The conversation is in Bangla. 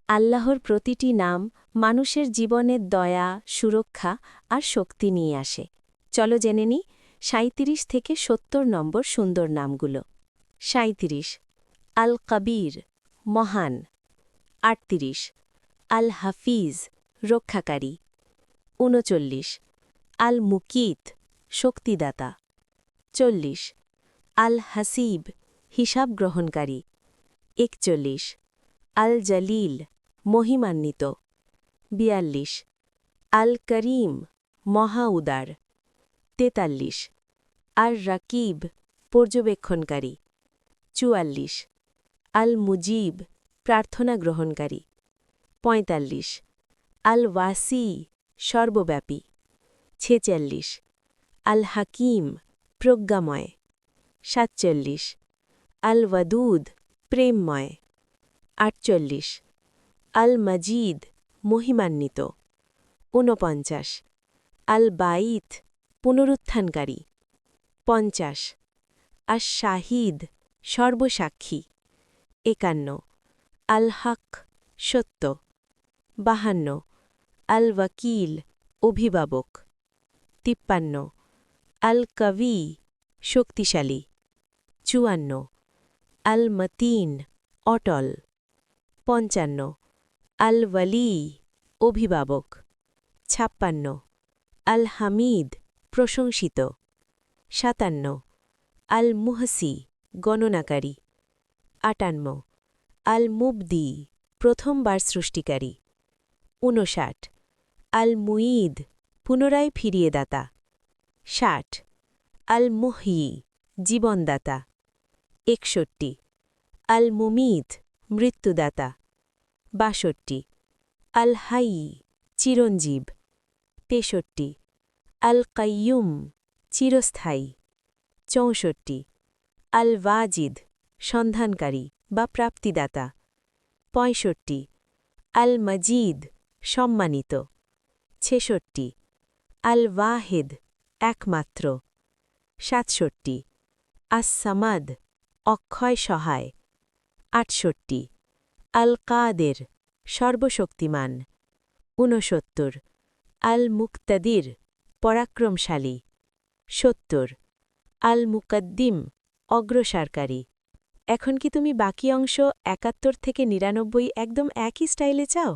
আল্লাহর প্রতিটি নাম মানুষের জীবনের দয়া, সুরক্ষা আর শক্তি নিয়ে আসে। চলো জেনে নিই ৩৭ থেকে ৭০ নম্বর সুন্দর নামগুলো। ৩৭ আল কবীর, মহান। ৩৮ আল হাফিজ, রক্ষাকারী। ৩৯ আল মুকিত, শক্তিদাতা। ৪০ আল হাসিব, হিসাব গ্রহণকারী। ৪১ আল জলিল, মহিমান্বিত। ৪২ আল করিম, মহা উদার। ৪৩ আর রাকিব, পর্যবেক্ষণকারী। ৪৪ আল মুজিব, প্রার্থনা গ্রহণকারী। ৪৫ আল ওয়াসি, সর্বব্যাপী। ৪৬ আল হাকিম, প্রজ্ঞাময়। ৪৭ আল ওয়াদুদ, প্রেমময়। ৪৮ আল মজিদ, মহিমান্বিত। ৪৯ আল বাইত, পুনরুত্থানকারী। ৫০ আশ শাহিদ, সর্বসাক্ষী। ৫১ আল হক, সত্য। ৫২ আল ওয়াকিল, অভিভাবক। ৫৩ আল কবি, শক্তিশালী। ৫৪ আল মতিন, অটল। ৫৫ আল ওয়ালি, অভিভাবক। ৫৬ আল হামিদ, প্রশংসিত। ৫৭ আল মুহসি, গণনাকারী। ৫৮ আল মুবদি, প্রথমবার সৃষ্টিকারী। ৫৯ আল মুঈদ, পুনরায় ফিরিয়ে দাতা। ৬০ আল মুহয়ি, জীবনদাতা। ৬১ আল মুমিত, মৃত্যুদাতা। ৬২ আল হাই, চিরঞ্জীব। ৬৩ আল কাইয়ুম, চিরস্থায়ী। ৬৪ আল ওয়াজিদ, সন্ধানকারী বা প্রাপ্তিদাতা। ৬৫ আল মজিদ, সম্মানিত। ৬৬ আল ওয়াহেদ, একমাত্র। ৬৭ আস সামাদ, অক্ষয় সহায়। ৬৮ আল কাদের, সর্বশক্তিমান। ৬৯ আল মুক্তাদির, পরাক্রমশালী। ৭০ আল মুকদ্দিম, অগ্রসারকারী। এখন কি তুমি বাকি অংশ ৭১ থেকে ৯৯ একদম একই স্টাইলে চাও?